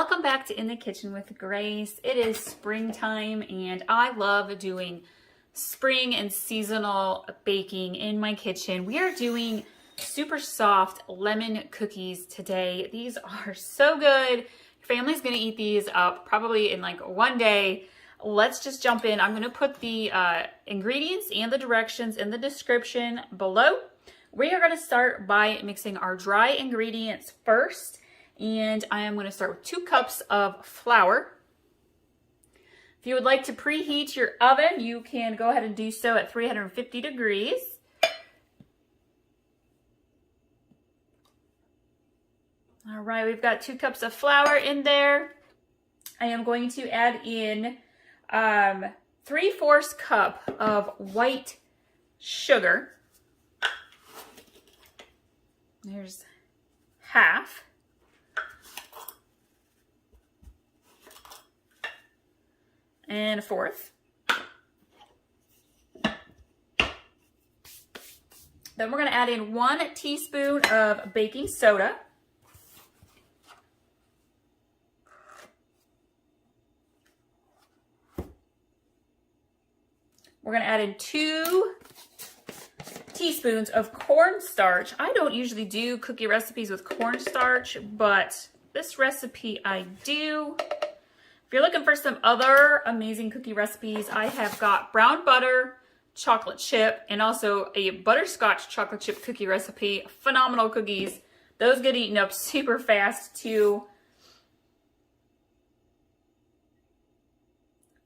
Welcome back to In the Kitchen with Grace. It is springtime and I love doing spring and seasonal baking in my kitchen. We are doing super soft lemon cookies today. These are so good. Your family's gonna eat these up probably in like one day. Let's just jump in. I'm gonna put the ingredients and the directions in the description below. We are gonna start by mixing our dry ingredients first. And I am going to start with 2 cups of flour. If you would like to preheat your oven, you can go ahead and do so at 350 degrees. All right, we've got 2 cups of flour in there. I am going to add in 3/4 cup of white sugar. There's half. And 1/4. Then we're going to add in 1 teaspoon of baking soda. We're going to add in 2 teaspoons of cornstarch. I don't usually do cookie recipes with cornstarch, but this recipe I do. If you're looking for some other amazing cookie recipes, I have got brown butter, chocolate chip, and also a butterscotch chocolate chip cookie recipe. Phenomenal cookies. Those get eaten up super fast too.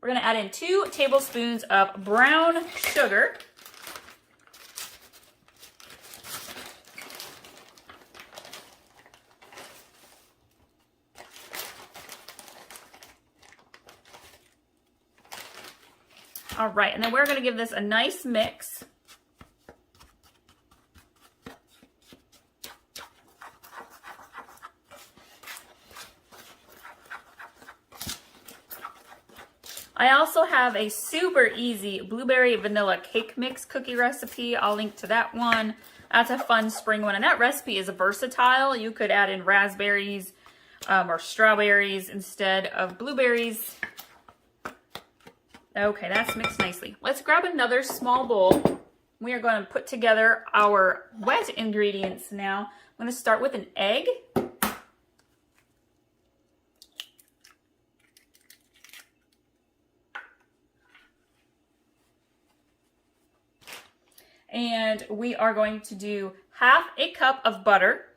We're going to add in 2 tablespoons of brown sugar. All right, and then we're going to give this a nice mix. I also have a super easy blueberry vanilla cake mix cookie recipe. I'll link to that one. That's a fun spring one, and that recipe is versatile. You could add in raspberries or strawberries instead of blueberries. Okay, that's mixed nicely. Let's grab another small bowl. We are going to put together our wet ingredients now. I'm going to start with an egg. And we are going to do 1/2 cup of butter.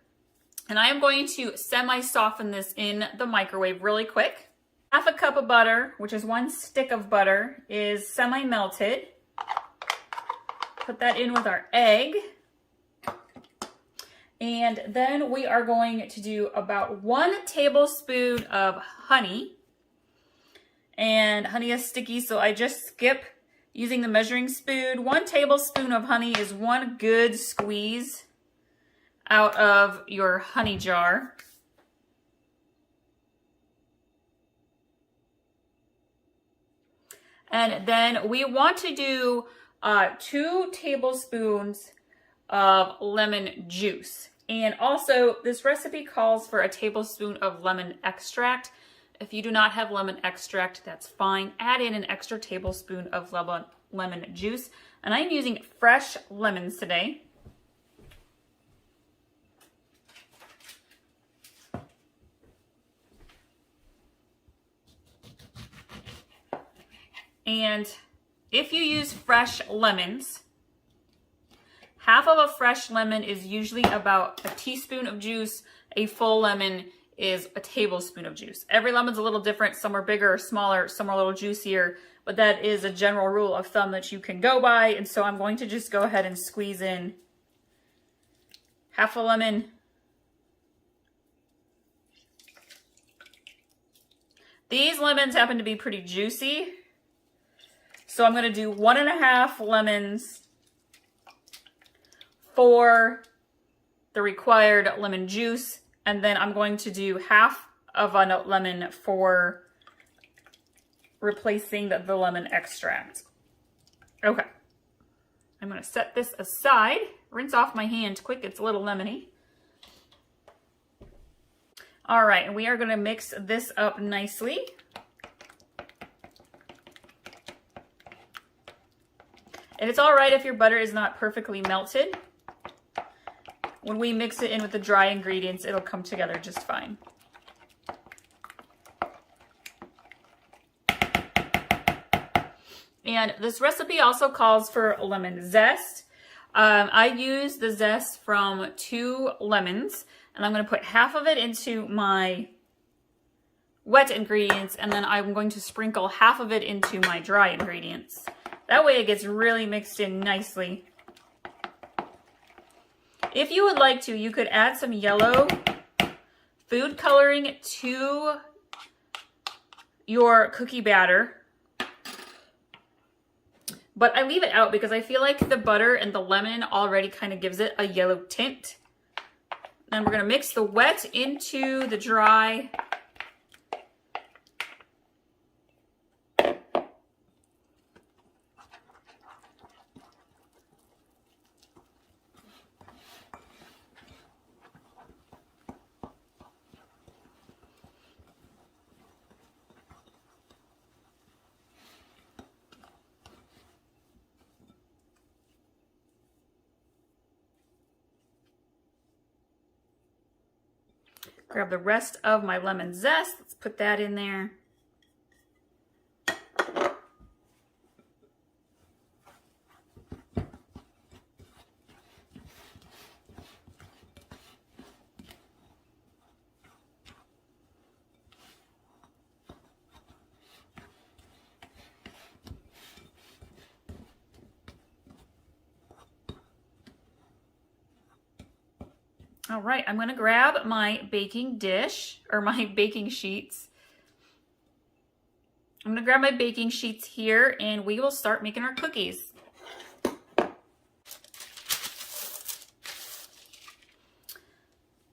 And I am going to semi-soften this in the microwave really quick. 1/2 cup of butter, which is 1 stick of butter, is semi-melted. Put that in with our egg. And then we are going to do about 1 tablespoon of honey. And honey is sticky, so I just skip using the measuring spoon. 1 tablespoon of honey is 1 good squeeze out of your honey jar. And then we want to do 2 tablespoons of lemon juice. And also, this recipe calls for a tablespoon of lemon extract. If you do not have lemon extract, that's fine. Add in an extra tablespoon of lemon juice. And I'm using fresh lemons today. And if you use fresh lemons, 1/2 of a fresh lemon is usually about a teaspoon of juice. A full lemon is a tablespoon of juice. Every lemon's a little different. Some are bigger or smaller, some are a little juicier, but that is a general rule of thumb that you can go by. And so I'm going to just go ahead and squeeze in 1/2 a lemon. These lemons happen to be pretty juicy. So I'm going to do 1.5 lemons for the required lemon juice. And then I'm going to do 1/2 of a lemon for replacing the lemon extract. Okay. I'm going to set this aside. Rinse off my hand quick. It's a little lemony. All right, and we are gonna mix this up nicely. And it's all right if your butter is not perfectly melted. When we mix it in with the dry ingredients, it'll come together just fine. And this recipe also calls for lemon zest. I use the zest from 2 lemons, and I'm going to put half of it into my wet ingredients, and then I'm going to sprinkle half of it into my dry ingredients. That way it gets really mixed in nicely. If you would like to, you could add some yellow food coloring to your cookie batter. But I leave it out because I feel like the butter and the lemon already kind of gives it a yellow tint. Then we're going to mix the wet into the dry. Grab the rest of my lemon zest. Let's put that in there. All right, I'm gonna grab my baking dish, or my baking sheets. I'm gonna grab my baking sheets here, and we will start making our cookies.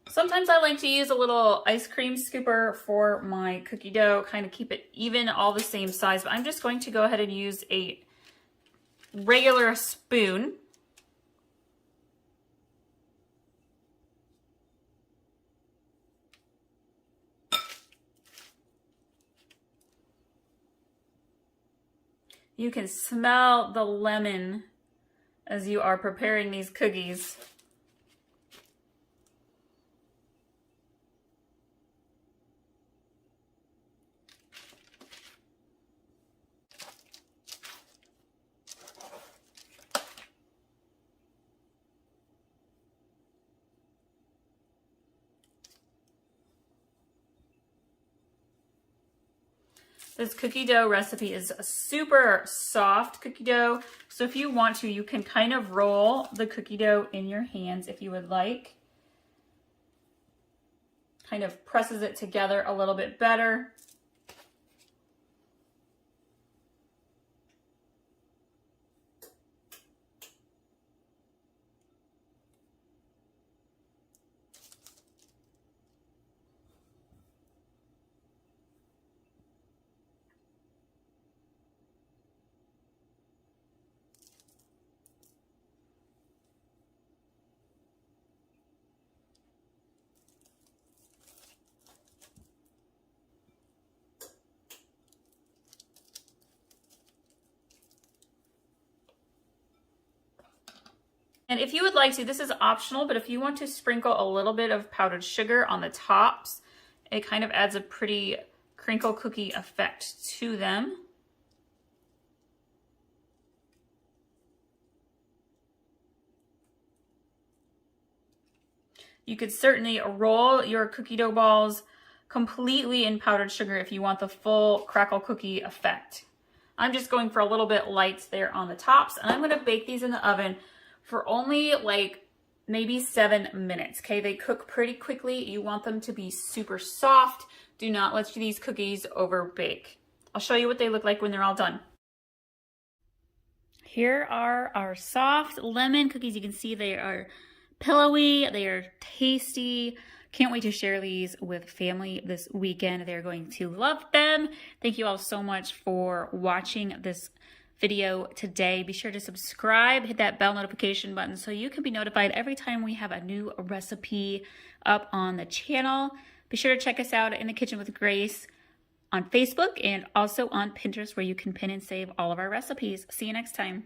Sometimes I like to use a little ice cream scooper for my cookie dough, kind of keep it even, all the same size, but I'm just going to go ahead and use a regular spoon. You can smell the lemon as you are preparing these cookies. This cookie dough recipe is a super soft cookie dough. So if you want to, you can kind of roll the cookie dough in your hands if you would like. Kind of presses it together a little bit better. And if you would like to, this is optional, but if you want to sprinkle a little bit of powdered sugar on the tops, it kind of adds a pretty crinkle cookie effect to them. You could certainly roll your cookie dough balls completely in powdered sugar if you want the full crackle cookie effect. I'm just going for a little bit light there on the tops, and I'm going to bake these in the oven for only like maybe 7 minutes, okay? They cook pretty quickly. You want them to be super soft. Do not let these cookies over bake. I'll show you what they look like when they're all done. Here are our soft lemon cookies. You can see they are pillowy, they are tasty. Can't wait to share these with family this weekend. They're going to love them. Thank you all so much for watching this video today. Be sure to subscribe, hit that bell notification button so you can be notified every time we have a new recipe up on the channel. Be sure to check us out in the Kitchen with Grace on Facebook and also on Pinterest, where you can pin and save all of our recipes. See you next time.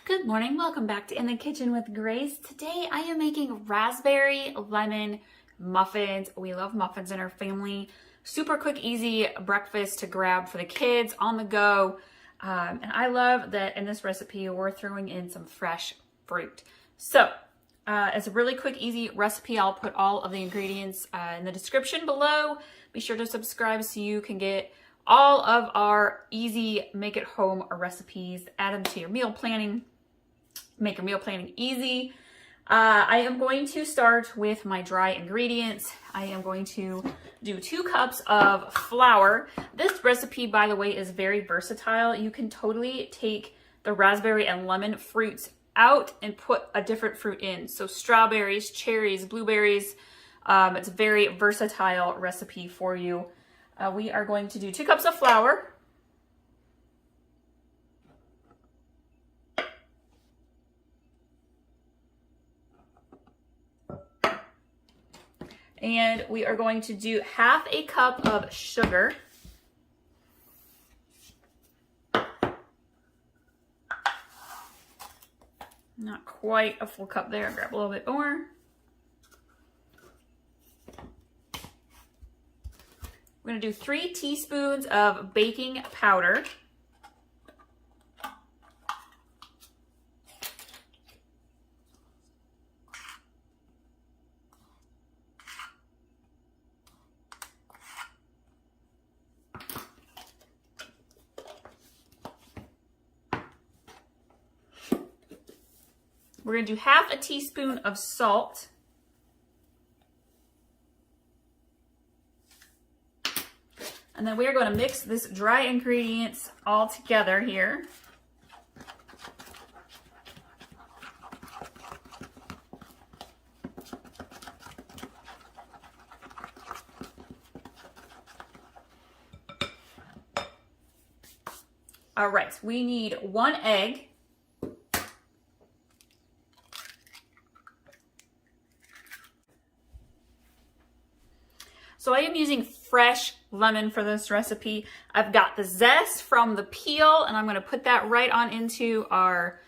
Good morning, welcome back to In the Kitchen with Grace. Today I am making raspberry lemon muffins. We love muffins in our family. Super quick, easy breakfast to grab for the kids on the go. And I love that in this recipe we're throwing in some fresh fruit. So it's a really quick, easy recipe. I'll put all of the ingredients in the description below. Be sure to subscribe so you can get all of our easy make-at-home recipes. Add them to your meal planning. Make your meal planning easy. I am going to start with my dry ingredients. I am going to do 2 cups of flour. This recipe, by the way, is very versatile. You can totally take the raspberry and lemon fruits out and put a different fruit in. So strawberries, cherries, blueberries. It's a very versatile recipe for you. We are going to do 2 cups of flour. And we are going to do 1/2 cup of sugar. Not quite a full cup there, grab a little bit more. We're gonna do 3 teaspoons of baking powder. We're going to do 1/2 teaspoon of salt. And then we are going to mix this dry ingredients all together here. All right, we need 1 egg. So I am using fresh lemon for this recipe. I've got the zest from the peel, and I'm going to put that right on into our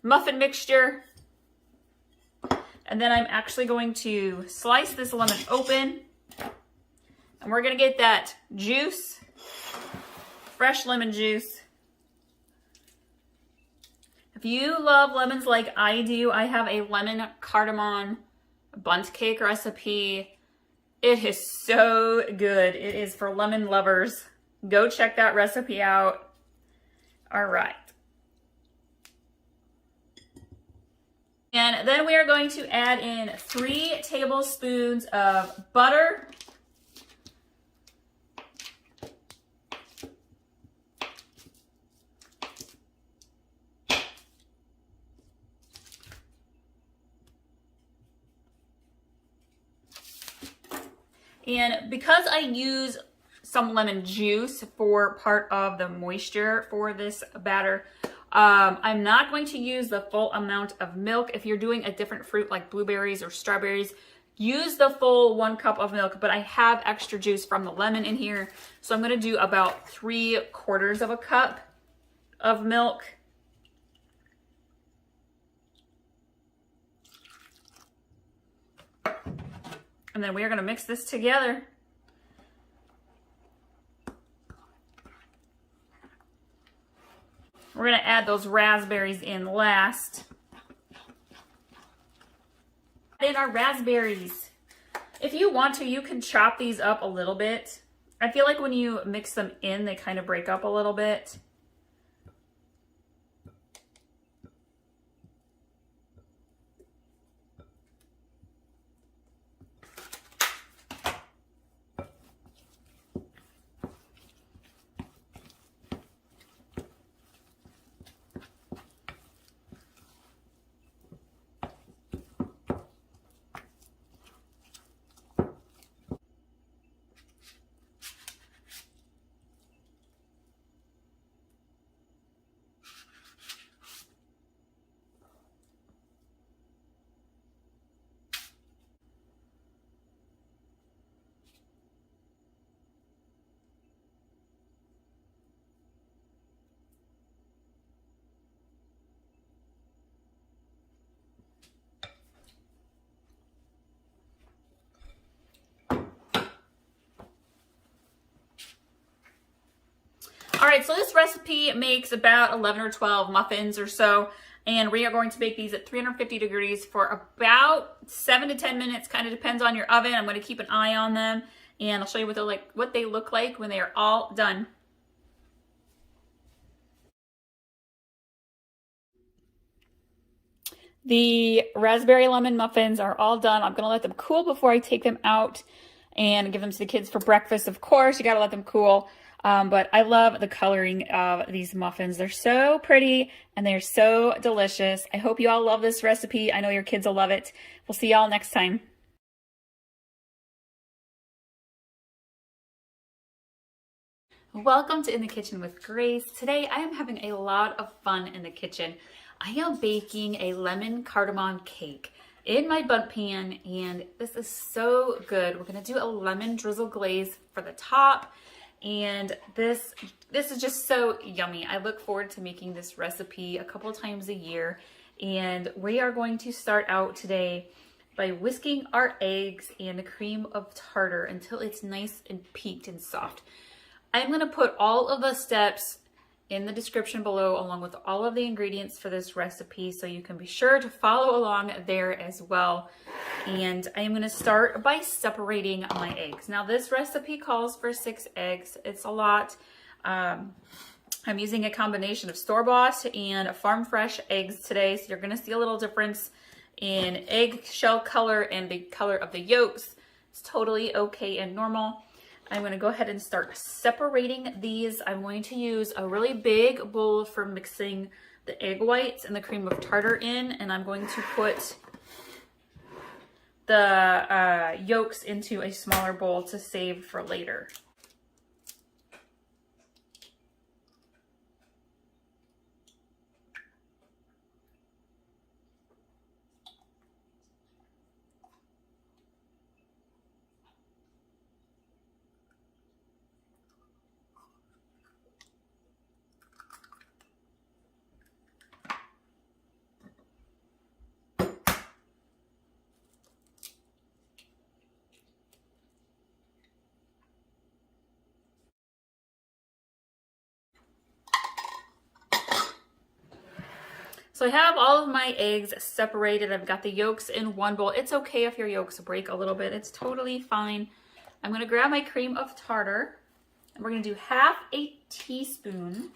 muffin mixture. And then I'm actually going to slice this lemon open, and we're going to get that juice, fresh lemon juice. If you love lemons like I do, I have a lemon cardamom bundt cake recipe. It is so good. It is for lemon lovers. Go check that recipe out. All right. And then we are going to add in 3 tablespoons of butter. And because I use some lemon juice for part of the moisture for this batter, I'm not going to use the full amount of milk. If you're doing a different fruit like blueberries or strawberries, use the full 1 cup of milk, but I have extra juice from the lemon in here. So I'm going to do about 3/4 of a cup of milk. And then we are going to mix this together. We're going to add those raspberries in last. Add in our raspberries. If you want to, you can chop these up a little bit. I feel like when you mix them in, they kind of break up a little bit. right, so this recipe makes about 11 or 12 muffins or so. And we are going to bake these at 350 degrees for about 7 to 10 minutes. Kind of depends on your oven. I'm going to keep an eye on them. And I'll show you what they look like when they are all done. The raspberry lemon muffins are all done. I'm going to let them cool before I take them out and give them to the kids for breakfast. Of course, you got to let them cool. But I love the coloring of these muffins. They're so pretty and they're so delicious. I hope you all love this recipe. I know your kids will love it. We'll see y'all next time. Welcome to In the Kitchen with Grace. Today I am having a lot of fun in the kitchen. I am baking a lemon cardamom cake in my bundt pan, and this is so good. We're gonna do a lemon drizzle glaze for the top, and this is just so yummy. I look forward to making this recipe a couple times a year, and we are going to start out today by whisking our eggs and the cream of tartar until it's nice and peaked and soft. I'm gonna put all of the steps in the description below, along with all of the ingredients for this recipe, so you can be sure to follow along there as well. And I am going to start by separating my eggs. Now this recipe calls for 6 eggs. It's a lot. I'm using a combination of store-bought and farm fresh eggs today, so you're going to see a little difference in egg shell color and the color of the yolks. It's totally okay and normal. I'm going to go ahead and start separating these. I'm going to use a really big bowl for mixing the egg whites and the cream of tartar in, and I'm going to put the yolks into a smaller bowl to save for later. So I have all of my eggs separated. I've got the yolks in one bowl. It's okay if your yolks break a little bit. It's totally fine. I'm going to grab my cream of tartar, and we're going to do half a teaspoon.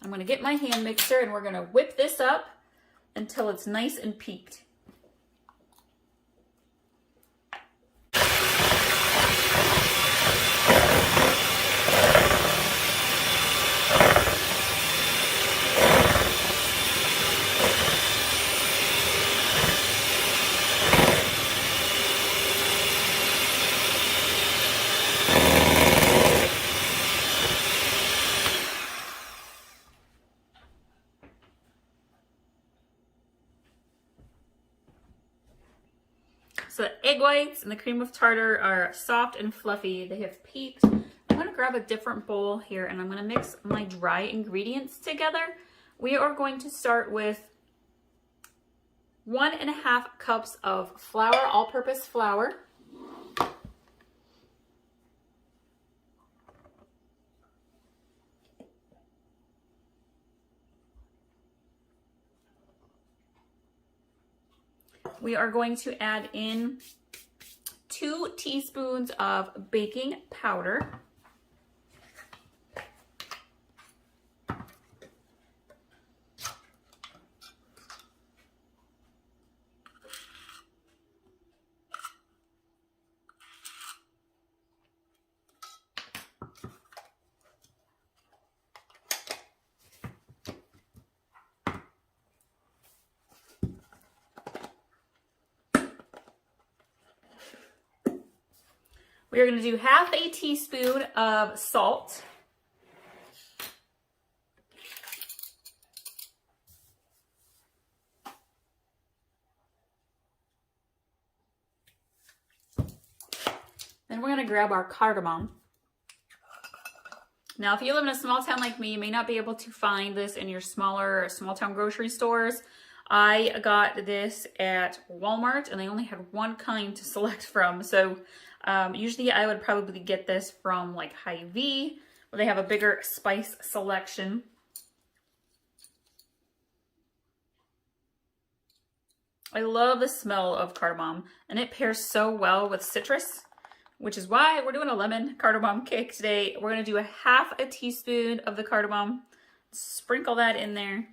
I'm going to get my hand mixer, and we're going to whip this up until it's nice and peaked. So the egg whites and the cream of tartar are soft and fluffy. They have peaked. I'm going to grab a different bowl here, and I'm going to mix my dry ingredients together. We are going to start with 1.5 cups of flour, all-purpose flour. We are going to add in 2 teaspoons of baking powder. We are going to do half a teaspoon of salt. Then we're going to grab our cardamom. Now, if you live in a small town like me, you may not be able to find this in your smaller small town grocery stores. I got this at Walmart and they only had one kind to select from. So usually I would probably get this from like Hy-Vee, where they have a bigger spice selection. I love the smell of cardamom, and it pairs so well with citrus, which is why we're doing a lemon cardamom cake today. We're gonna do a half a teaspoon of the cardamom, sprinkle that in there.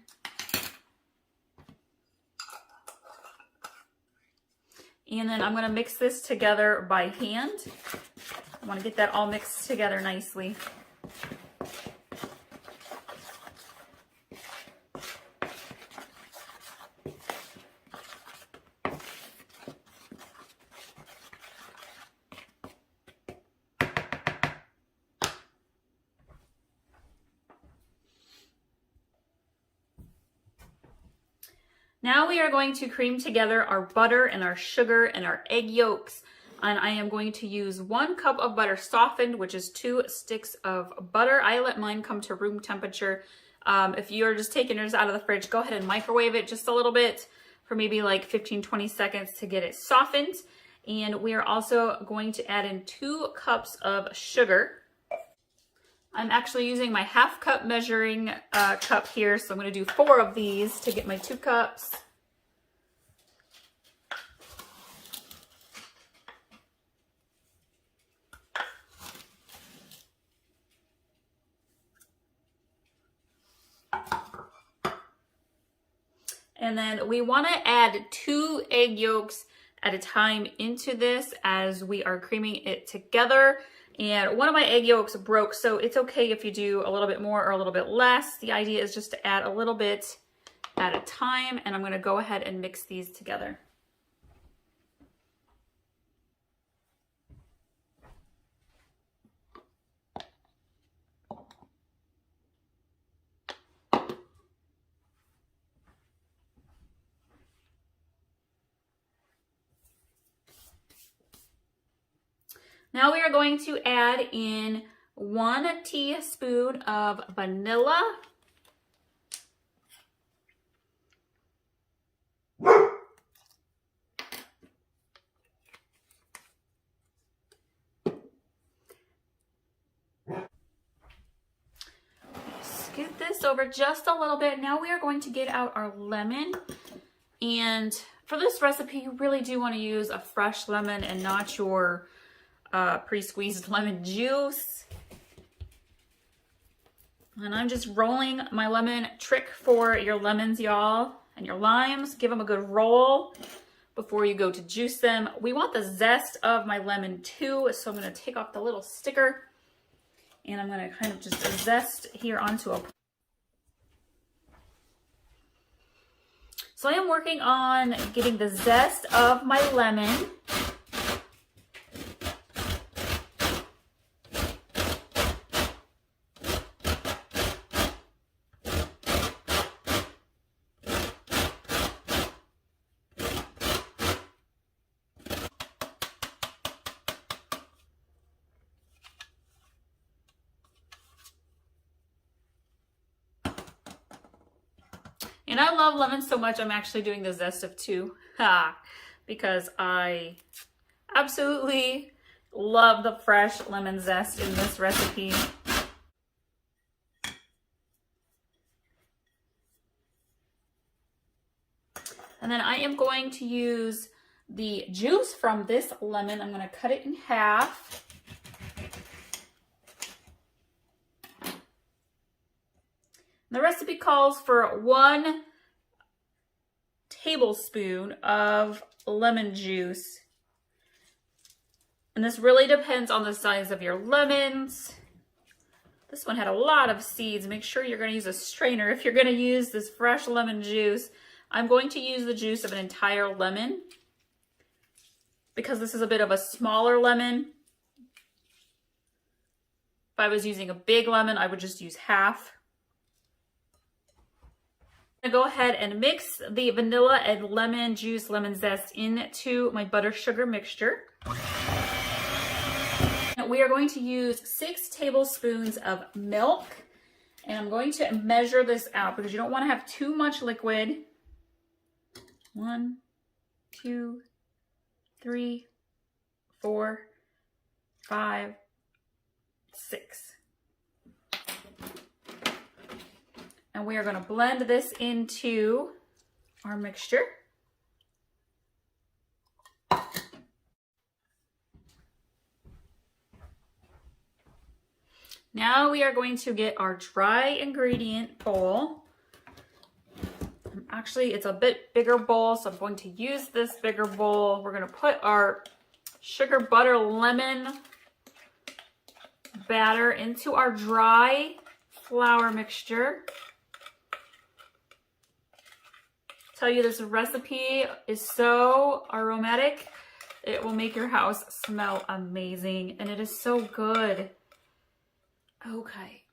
And then I'm gonna mix this together by hand. I wanna get that all mixed together nicely. Now we are going to cream together our butter and our sugar and our egg yolks. And I am going to use 1 cup of butter softened, which is 2 sticks of butter. I let mine come to room temperature. If you're just taking yours out of the fridge, go ahead and microwave it just a little bit for maybe like 15-20 seconds to get it softened. And we are also going to add in 2 cups of sugar. I'm actually using my half cup measuring cup here, so I'm going to do 4 of these to get my 2 cups. And then we want to add 2 egg yolks at a time into this as we are creaming it together. And one of my egg yolks broke, so it's okay if you do a little bit more or a little bit less. The idea is just to add a little bit at a time, and I'm going to go ahead and mix these together. Now we are going to add in 1 teaspoon of vanilla. Scoot this over just a little bit. Now we are going to get out our lemon. And for this recipe, you really do want to use a fresh lemon and not your pre-squeezed lemon juice. And I'm just rolling my lemon. Trick for your lemons, y'all, and your limes. Give them a good roll before you go to juice them. We want the zest of my lemon too, so I'm going to take off the little sticker and I'm going to kind of just zest here onto a... So I am working on getting the zest of my lemon. And I love lemon so much, I'm actually doing the zest of 2 because I absolutely love the fresh lemon zest in this recipe. And then I am going to use the juice from this lemon. I'm going to cut it in half. The recipe calls for 1 tablespoon of lemon juice. And this really depends on the size of your lemons. This one had a lot of seeds. Make sure you're going to use a strainer if you're going to use this fresh lemon juice. I'm going to use the juice of an entire lemon because this is a bit of a smaller lemon. If I was using a big lemon, I would just use half. I'm going to go ahead and mix the vanilla and lemon juice, lemon zest into my butter sugar mixture. We are going to use 6 tablespoons of milk, and I'm going to measure this out because you don't want to have too much liquid. 1, 2, 3, 4, 5, 6. And we are going to blend this into our mixture. Now we are going to get our dry ingredient bowl. Actually, it's a bit bigger bowl, so I'm going to use this bigger bowl. We're going to put our sugar, butter, lemon batter into our dry flour mixture. Tell you, this recipe is so aromatic. It will make your house smell amazing, and it is so good. Okay,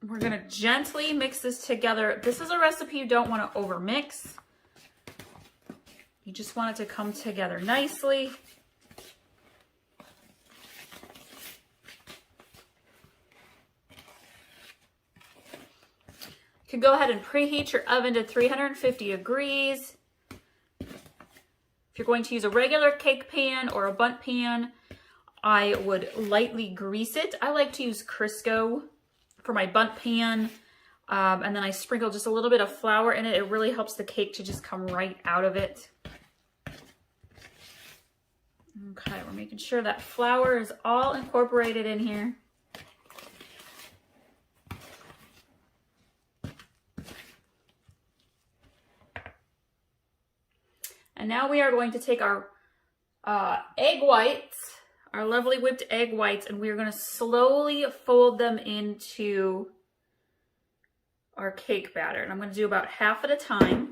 we're gonna gently mix this together. This is a recipe you don't want to over mix. You just want it to come together nicely. You can go ahead and preheat your oven to 350 degrees. If you're going to use a regular cake pan or a bundt pan, I would lightly grease it. I like to use Crisco for my bundt pan, and then I sprinkle just a little bit of flour in it. It really helps the cake to just come right out of it. Okay, we're making sure that flour is all incorporated in here. And now we are going to take our egg whites, our lovely whipped egg whites, and we are going to slowly fold them into our cake batter. And I'm going to do about half at a time.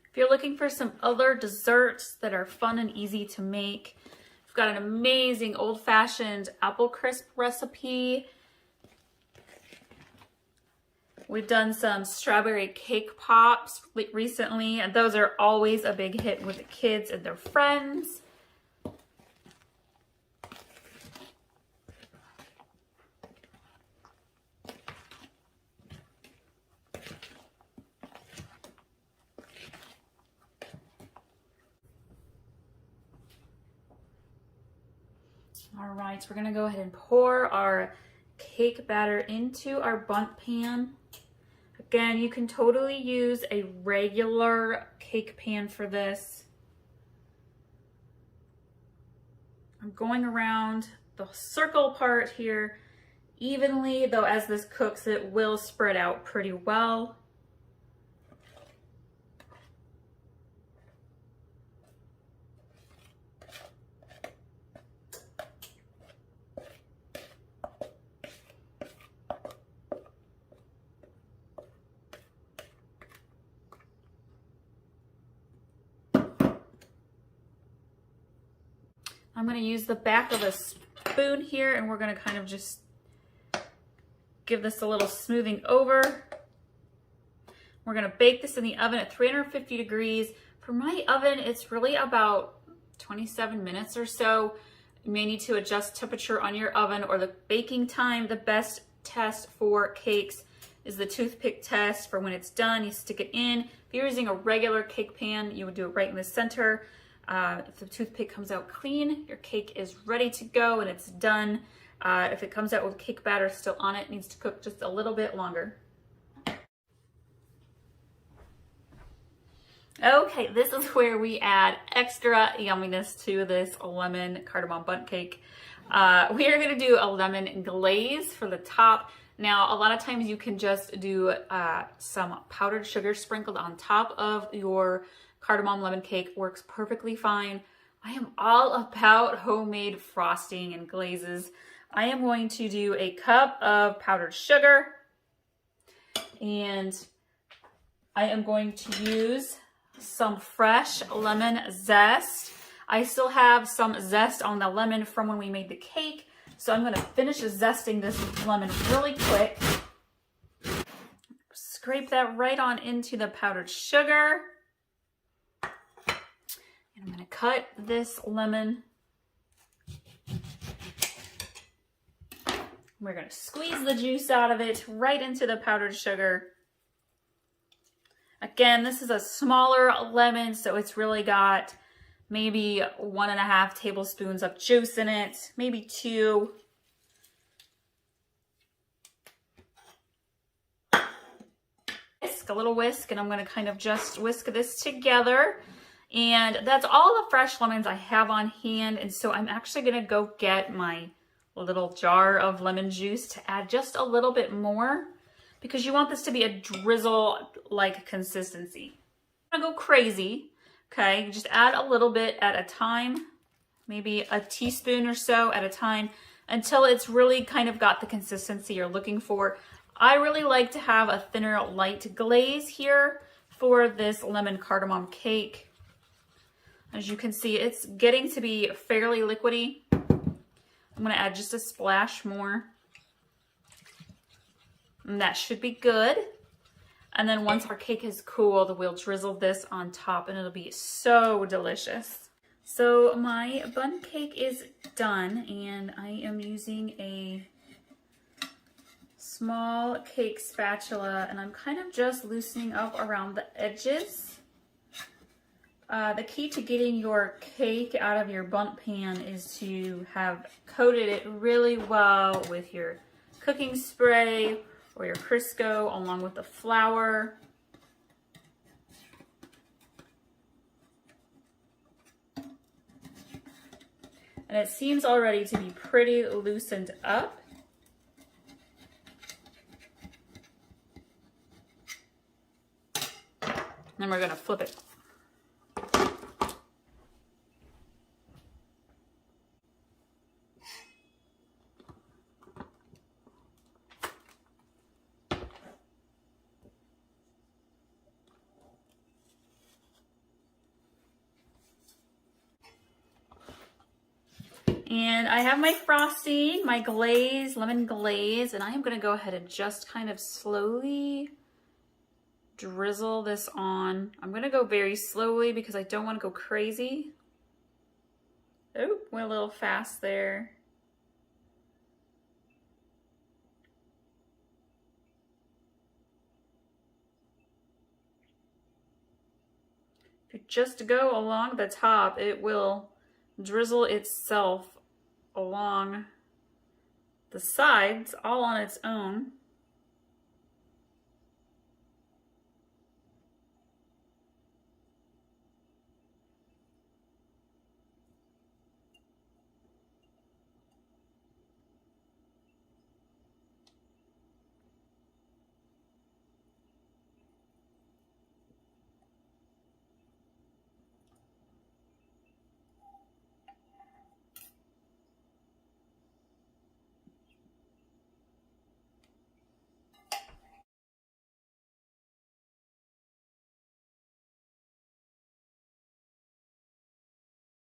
If you're looking for some other desserts that are fun and easy to make, I've got an amazing old-fashioned apple crisp recipe. We've done some strawberry cake pops recently, and those are always a big hit with the kids and their friends. All right, so we're gonna go ahead and pour our cake batter into our bundt pan. Again, you can totally use a regular cake pan for this. I'm going around the circle part here evenly, though as this cooks, it will spread out pretty well. I'm going to use the back of a spoon here, and we're going to kind of just give this a little smoothing over. We're going to bake this in the oven at 350 degrees. For my oven, it's really about 27 minutes or so. You may need to adjust temperature on your oven or the baking time. The best test for cakes is the toothpick test. For when it's done, you stick it in. If you're using a regular cake pan, you would do it right in the center. If the toothpick comes out clean, your cake is ready to go and it's done. If it comes out with cake batter still on it, it needs to cook just a little bit longer. Okay, this is where we add extra yumminess to this lemon cardamom bundt cake. We are going to do a lemon glaze for the top. Now, a lot of times you can just do some powdered sugar sprinkled on top of your cardamom lemon cake. Works perfectly fine. I am all about homemade frosting and glazes. I am going to do a cup of powdered sugar, and I am going to use some fresh lemon zest. I still have some zest on the lemon from when we made the cake, So I'm gonna finish zesting this lemon really quick. Scrape that right on into the powdered sugar. And I'm gonna cut this lemon. We're gonna squeeze the juice out of it right into the powdered sugar. Again, this is a smaller lemon, so it's really got maybe 1.5 tablespoons of juice in it, maybe 2. A little whisk, and I'm going to kind of just whisk this together. And that's all the fresh lemons I have on hand, and so I'm actually going to go get my little jar of lemon juice to add just a little bit more, because you want this to be a drizzle-like consistency. I'm going to go crazy, okay? Just add a little bit at a time, maybe a teaspoon or so at a time, until it's really kind of got the consistency you're looking for. I really like to have a thinner light glaze here for this lemon cardamom cake. As you can see, it's getting to be fairly liquidy. I'm going to add just a splash more. And that should be good. And then once our cake is cooled, we'll drizzle this on top and it'll be so delicious. So my bun cake is done, and I am using a small cake spatula, and I'm kind of just loosening up around the edges. The key to getting your cake out of your bundt pan is to have coated it really well with your cooking spray or your Crisco along with the flour. And it seems already to be pretty loosened up. Then we're going to flip it. And I have my frosting, my glaze, lemon glaze, and I am going to go ahead and just kind of slowly drizzle this on. I'm going to go very slowly because I don't want to go crazy. Oh, went a little fast there. If you just go along the top, it will drizzle itself along the sides all on its own.